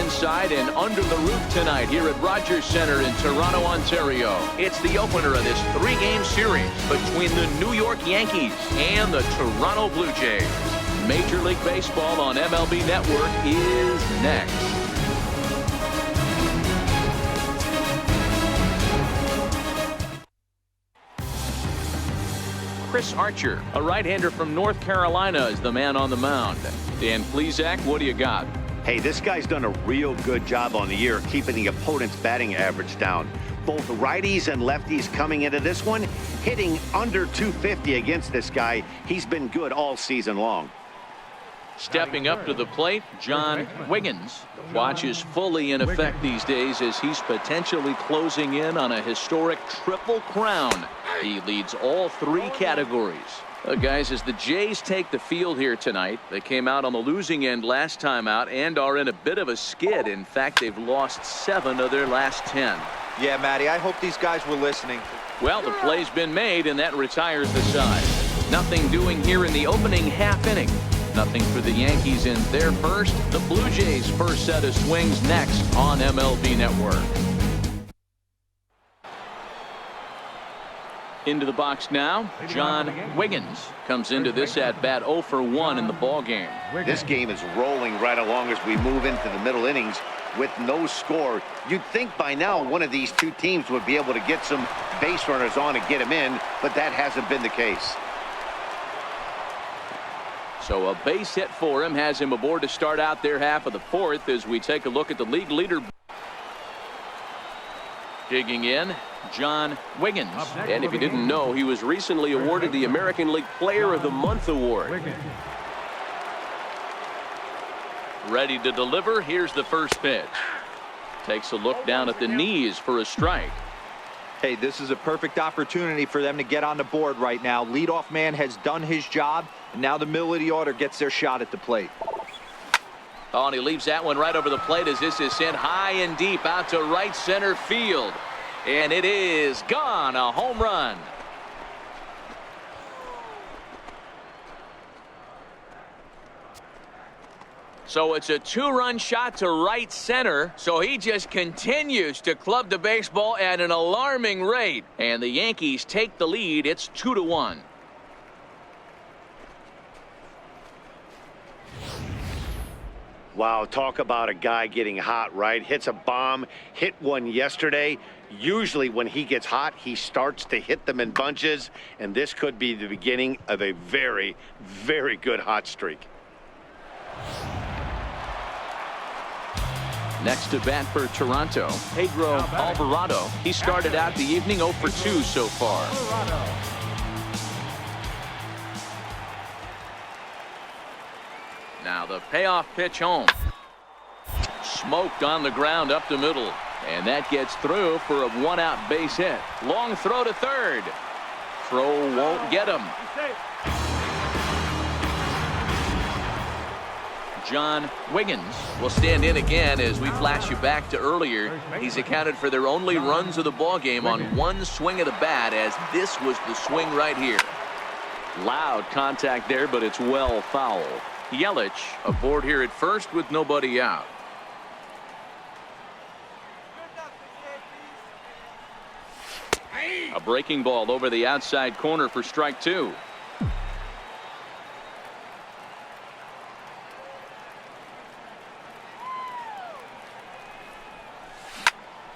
inside and under the roof tonight here at Rogers Centre in Toronto, Ontario. It's the opener of this 3-game series between the New York Yankees and the Toronto Blue Jays. Major League Baseball on MLB Network is next. Chris Archer, a right-hander from North Carolina, is the man on the mound. Dan Plesac, what do you got? Hey, this guy's done a real good job on the year keeping the opponent's batting average down. Both righties and lefties coming into this one, hitting under 250 against this guy. He's been good all season long. Stepping up to the plate, John Wiggins. Watch is fully in effect these days as he's potentially closing in on a historic triple crown. He leads all 3 categories. Guys, as the Jays take the field here tonight, they came out on the losing end last time out and are in a bit of a skid. In fact, they've lost 7 of their last 10. Yeah, Matty, I hope these guys were listening. Well, the play's been made, and that retires the side. Nothing doing here in the opening half inning. Nothing for the Yankees in their first. The Blue Jays' first set of swings next on MLB Network. Into the box now, John Wiggins comes into this at bat 0 for 1 in the ball game. This game is rolling right along as we move into the middle innings with no score. You'd think by now one of these 2 teams would be able to get some base runners on and get them in, but that hasn't been the case. So a base hit for him has him aboard to start out their half of the 4th as we take a look at the league leader. Digging in, John Wiggins. And if you didn't know, he was recently awarded the American League Player of the Month award. Ready to deliver. Here's the first pitch. Takes a look down at the knees for a strike. Hey, this is a perfect opportunity for them to get on the board right now. Leadoff man has done his job, and now the middle of the order gets their shot at the plate. Oh, and he leaves that one right over the plate as this is sent high and deep out to right center field. And it is gone. A home run. So it's a 2-run shot to right center. So he just continues to club the baseball at an alarming rate. And the Yankees take the lead. It's 2-1. Wow, talk about a guy getting hot, right? Hits a bomb, hit one yesterday. Usually when he gets hot, he starts to hit them in bunches, and this could be the beginning of a very, very good hot streak. Next to bat for Toronto, Pedro Alvarado. He started out the evening 0 for 2 so far. Now the payoff pitch home. Smoked on the ground up the middle. And that gets through for a 1-out base hit. Long throw to third. Throw won't get him. John Wiggins will stand in again as we flash you back to earlier. He's accounted for their only runs of the ball game on 1 swing of the bat, as this was the swing right here. Loud contact there, but it's well foul. Yelich aboard here at first with nobody out. A breaking ball over the outside corner for strike 2.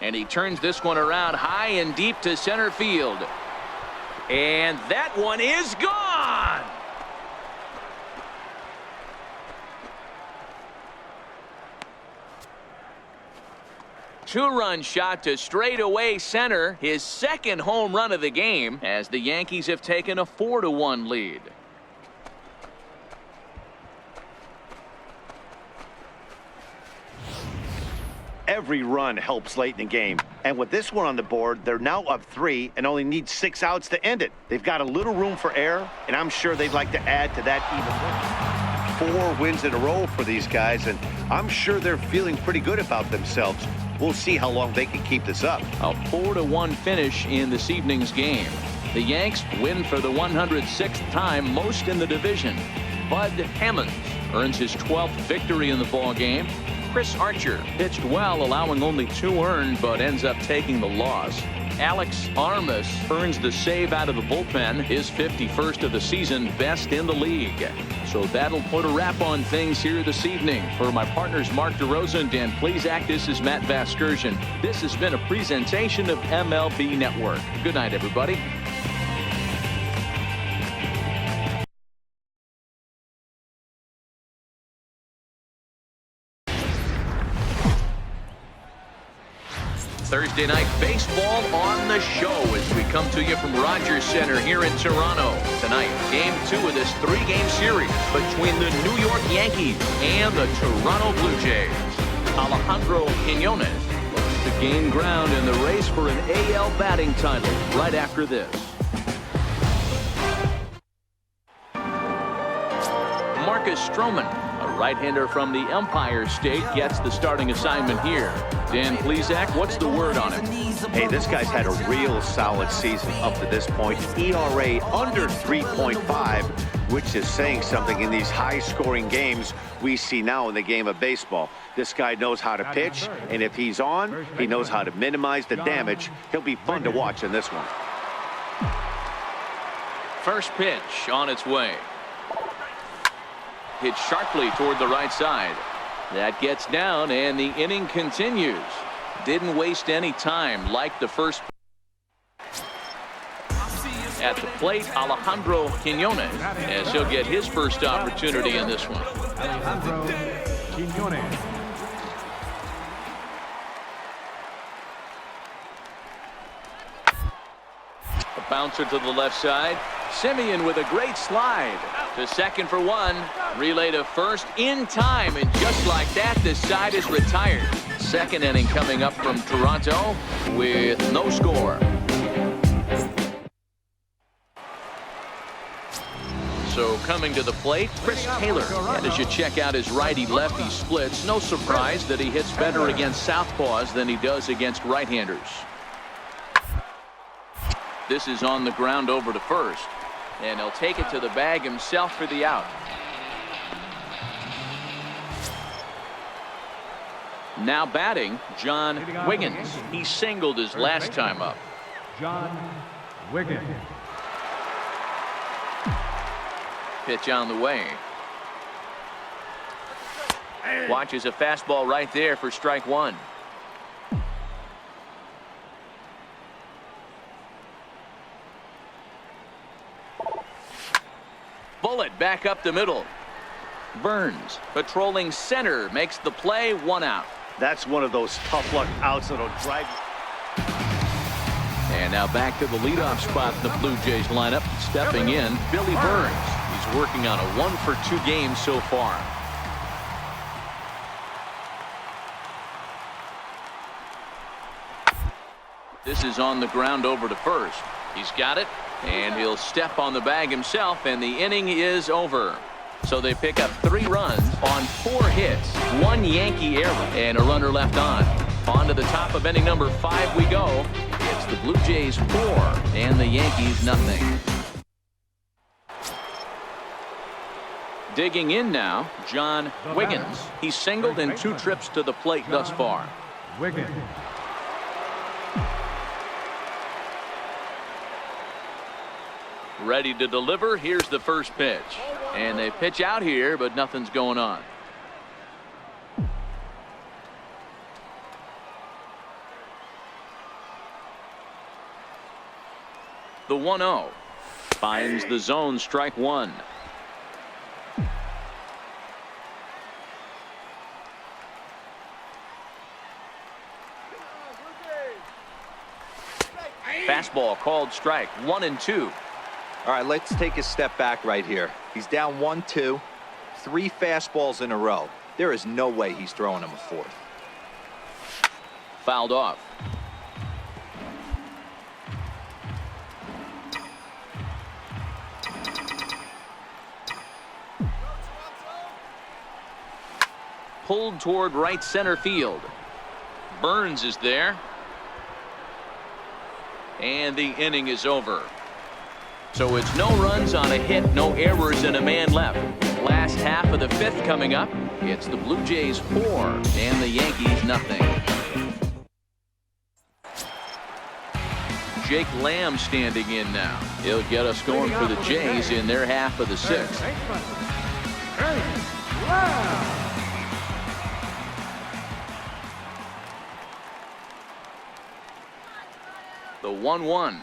And he turns this one around high and deep to center field. And that one is gone. Two-run shot to straightaway center, his second home run of the game, as the Yankees have taken a 4-1 lead. Every run helps late in the game, and with this one on the board, they're now up 3 and only need 6 outs to end it. They've got a little room for error, and I'm sure they'd like to add to that even win. 4 wins in a row for these guys, and I'm sure they're feeling pretty good about themselves. We'll see how long they can keep this up. A 4-1 finish in this evening's game. The Yanks win for the 106th time, most in the division. Bud Hammonds earns his 12th victory in the ball game. Chris Archer pitched well, allowing only 2 earned, but ends up taking the loss. Alex Armas earns the save out of the bullpen, his 51st of the season, best in the league. So that'll put a wrap on things here this evening. For my partners Mark DeRosa and Dan Plesac, this is Matt Vasgersian. This has been a presentation of MLB Network. Good night, everybody. Thursday night baseball on the show as we come to you from Rogers Center here in Toronto. Tonight, game 2 of this 3-game series between the New York Yankees and the Toronto Blue Jays. Alejandro Quiñones looks to gain ground in the race for an AL batting title right after this. Marcus Stroman, a right-hander from the Empire State, gets the starting assignment here. Dan Plesac, what's the word on him? Hey, this guy's had a real solid season up to this point. ERA under 3.5, which is saying something in these high-scoring games we see now in the game of baseball. This guy knows how to pitch, and if he's on, he knows how to minimize the damage. He'll be fun to watch in this one. First pitch on its way. Hit sharply toward the right side. That gets down, and the inning continues. Didn't waste any time like the first. At the plate, Alejandro Quiñones, as he'll get his first opportunity in this one. Alejandro Quiñones. A bouncer to the left side. Simeon with a great slide to second for 1. Relay to first in time, and just like that, this side is retired. Second inning coming up from Toronto with no score. So coming to the plate, Chris Taylor. And as you check out his righty-lefty splits, no surprise that he hits better against southpaws than he does against right-handers. This is on the ground over to first. And he'll take it to the bag himself for the out. Now batting, John Wiggins. He singled his last time up. John Wiggins. Pitch on the way. Watches a fastball right there for strike 1. Bullet back up the middle. Burns patrolling center makes the play, 1 out. That's one of those tough luck outs that'll drive. And now back to the leadoff spot in the Blue Jays lineup. Stepping in, Billy Burns. He's working on a 1-for-2 game so far. This is on the ground over to first. He's got it, and he'll step on the bag himself, and the inning is over. So they pick up 3 runs on 4 hits, 1 Yankee error, and a runner left on. On to the top of inning number 5 we go. It's the Blue Jays 4 and the Yankees nothing. Digging in now, John Wiggins. He's singled in 2 trips to the plate thus far. Wiggins. Ready to deliver. Here's the first pitch. And they pitch out here, but nothing's going on. The 1-0 finds the zone, strike 1. Fastball called strike 1-2. All right, let's take a step back right here. He's down 1-2, 3 fastballs in a row. There is no way he's throwing him a 4th. Fouled off. Pulled toward right center field. Burns is there. And the inning is over. So it's no runs on a hit, no errors, and a man left. last half of the fifth coming up. It's the Blue Jays 4 and the Yankees nothing. Jake Lamb standing in now. He'll get us going for the Jays in their half of the sixth. The 1-1.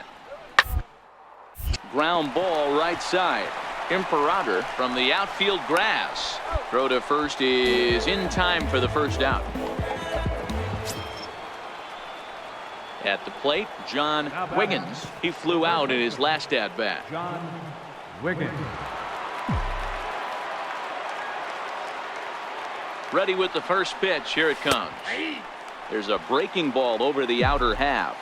Ground ball right side. Imperator from the outfield grass. Throw to first is in time for the first out. At the plate, John Wiggins. He flew out in his last at-bat. John Wiggins. Ready with the first pitch. Here it comes. There's a breaking ball over the outer half.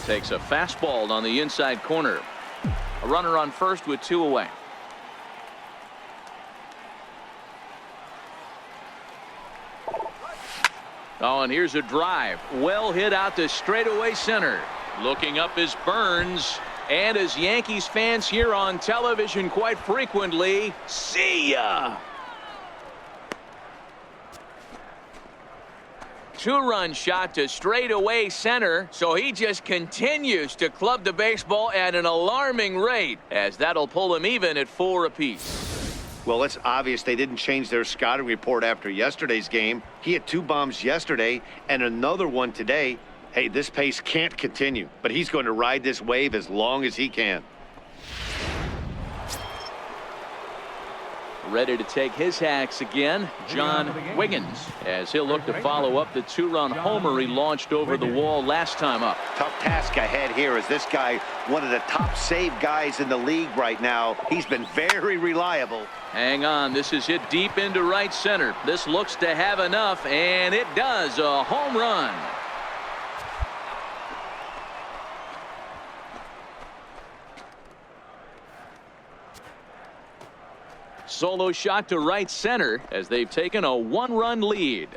Takes a fastball on the inside corner. A runner on first with 2 away. Oh, and here's a drive. Well hit out to straightaway center. Looking up is Burns. And as Yankees fans hear on television quite frequently, see ya. 2-run shot to straightaway center, so he just continues to club the baseball at an alarming rate, as that'll pull him even at 4 apiece. Well, it's obvious they didn't change their scouting report after yesterday's game. He had 2 bombs yesterday and another one today. Hey, this pace can't continue, but he's going to ride this wave as long as he can. Ready to take his hacks again, John Wiggins, as he'll look to follow up the 2-run homer he launched over the wall last time up. Tough task ahead here as this guy, one of the top save guys in the league right now. He's been very reliable. Hang on, this is hit deep into right center. This looks to have enough, and it does. A home run. Solo shot to right center as they've taken a 1-run lead.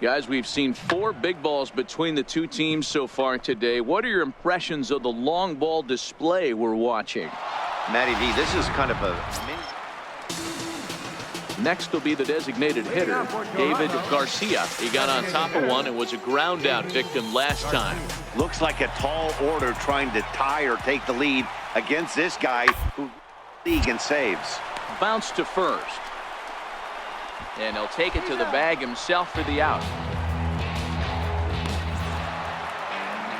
Guys, we've seen 4 big balls between the 2 teams so far today. What are your impressions of the long ball display we're watching? Matty V, this is kind of a mini. Next will be the designated hitter, David Garcia. He got on top of one and was a ground out victim last time. Looks like a tall order trying to tie or take the lead against this guy who league in saves. Bounce to first. And he'll take it to the bag himself for the out.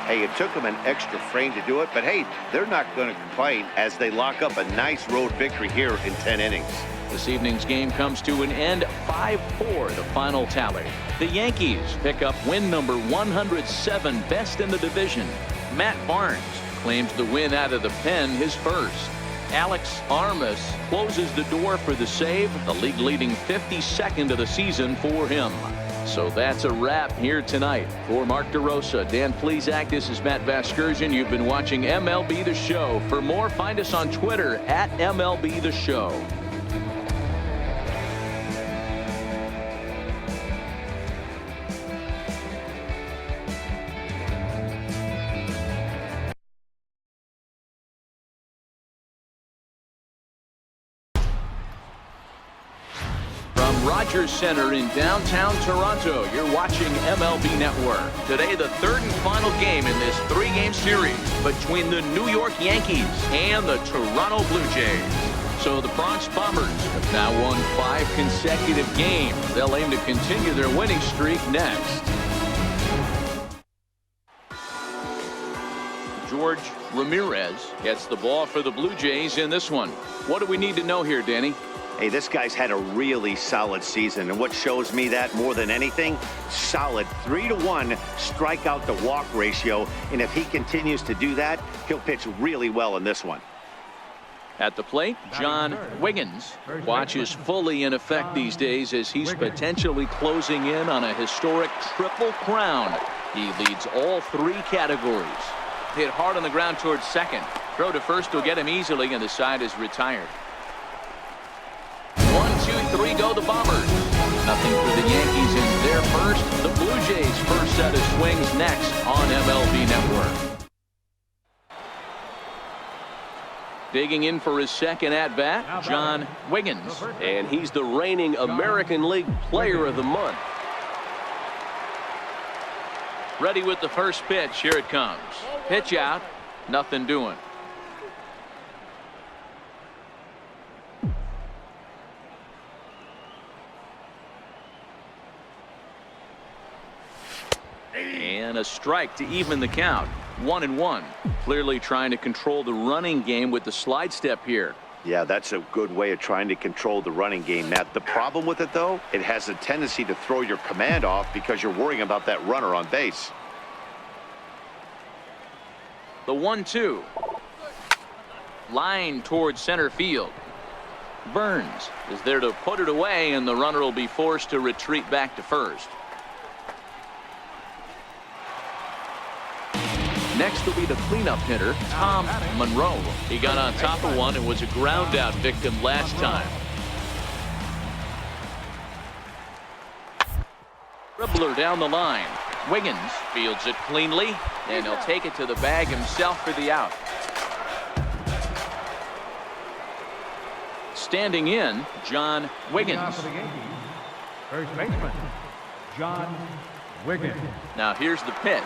Hey, it took them an extra frame to do it, but hey, they're not going to complain as they lock up a nice road victory here in 10 innings. This evening's game comes to an end 5-4, the final tally. The Yankees pick up win number 107, best in the division. Matt Barnes claims the win out of the pen, his first. Alex Armas closes the door for the save, the league-leading 52nd of the season for him. So that's a wrap here tonight. For Mark DeRosa, Dan Plesac, this is Matt Vasgersian. You've been watching MLB The Show. For more, find us on Twitter at MLB The Show. Rogers Center in downtown Toronto. You're watching MLB Network. Today, the 3rd and final game in this 3-game series between the New York Yankees and the Toronto Blue Jays. So the Bronx Bombers have now won 5 consecutive games. They'll aim to continue their winning streak next. George Ramirez gets the ball for the Blue Jays in this one. What do we need to know here, Danny? Hey, this guy's had a really solid season, and what shows me that more than anything, solid 3-to-1 strikeout to walk ratio, and if he continues to do that, he'll pitch really well in this one. At the plate, John Wiggins. Watch is fully in effect these days as he's potentially closing in on a historic triple crown. He leads all three categories. Hit hard on the ground towards second. Throw to first will get him easily, and the side is retired. 1, 2, 3 go the Bombers. Nothing for the Yankees in their first. The Blue Jays' first set of swings next on MLB Network. Digging in for his second at-bat, John Wiggins. And he's the reigning American League Player of the Month. Ready with the first pitch. Here it comes. Pitch out. Nothing doing. And a strike to even the count. 1-1. Clearly trying to control the running game with the slide step here. Yeah, that's a good way of trying to control the running game, Matt. The problem with it, though, it has a tendency to throw your command off because you're worrying about that runner on base. The 1-2. Line towards center field. Burns is there to put it away, and the runner will be forced to retreat back to first. Next will be the cleanup hitter, Tom Monroe. He got on top of one and was a ground out victim last time. Dribbler down the line. Wiggins fields it cleanly, and he'll take it to the bag himself for the out. Standing in, John Wiggins. First baseman, John Wiggins. Now here's the pitch.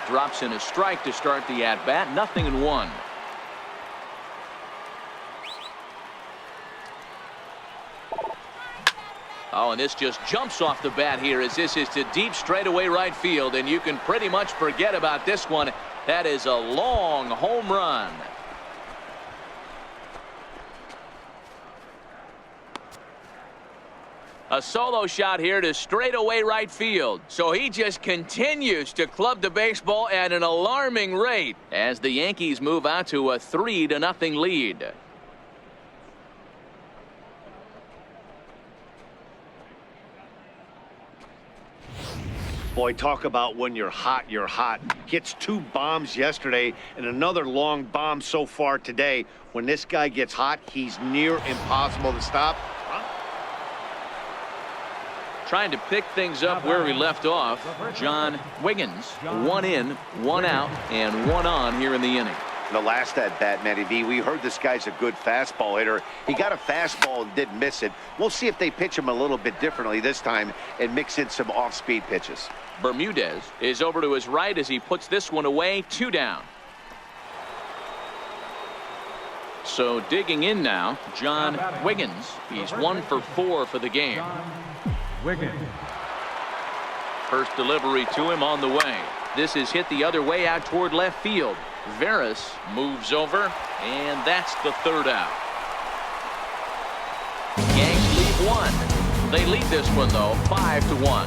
Drops in a strike to start the at-bat. 0-1. Oh, and this just jumps off the bat here as this is to deep straightaway right field, and you can pretty much forget about this one. That is a long home run. A solo shot here to straightaway right field. So he just continues to club the baseball at an alarming rate as the Yankees move out to a 3-0 lead. Boy, talk about when you're hot, you're hot. Gets 2 bombs yesterday and another long bomb so far today. When this guy gets hot, he's near impossible to stop. Trying to pick things up where we left off, John Wiggins. 1 in, 1 out, and 1 on here in the inning. The last at-bat, Matty V, we heard this guy's a good fastball hitter. He got a fastball and didn't miss it. We'll see if they pitch him a little bit differently this time and mix in some off-speed pitches. Bermudez is over to his right as he puts this one away. 2 down. So digging in now, John Wiggins. He's 1 for 4 for the game. Wiggins. First delivery to him on the way. This is hit the other way out toward left field. Veras moves over, and that's the 3rd out. Yanks lead 1. They lead this one, though, 5-1.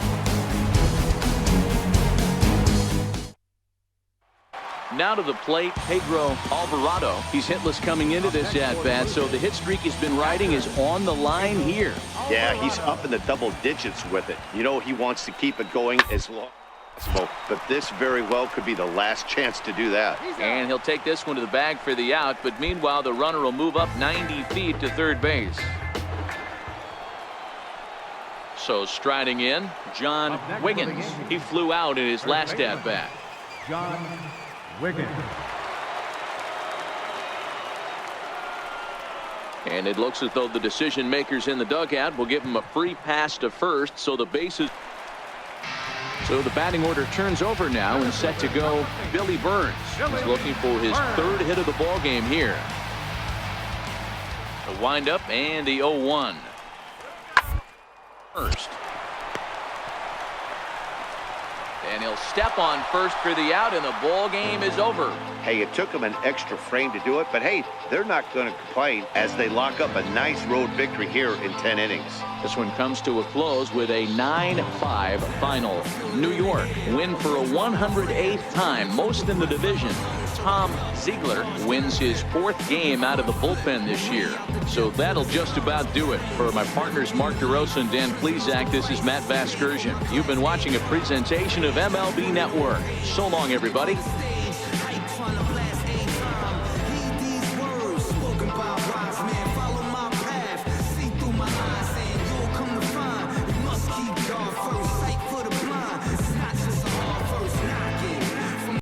Now to the plate, Pedro Alvarado. He's hitless coming into this at-bat, so the hit streak he's been riding is on the line here. Yeah, he's up in the double digits with it. You know, he wants to keep it going as long as possible, but this very well could be the last chance to do that. And he'll take this one to the bag for the out, but meanwhile, the runner will move up 90 feet to third base. So striding in, John Wiggins. He flew out in his last at-bat. John Wiggins. And it looks as though the decision makers in the dugout will give him a free pass to first, so the bases. So the batting order turns over now and set to go Billy Burns. He's looking for his 3rd hit of the ball game here. The windup and the 0-1. First. And he'll step on first for the out, and the ball game is over. Hey, it took them an extra frame to do it, but hey, they're not going to complain as they lock up a nice road victory here in 10 innings. This one comes to a close with a 9-5 final. New York win for a 108th time, most in the division. Tom Ziegler wins his 4th game out of the bullpen this year. So that'll just about do it. For my partners Mark DeRosa and Dan Plesac, this is Matt Vasgersian. You've been watching a presentation of MLB Network. So long, everybody.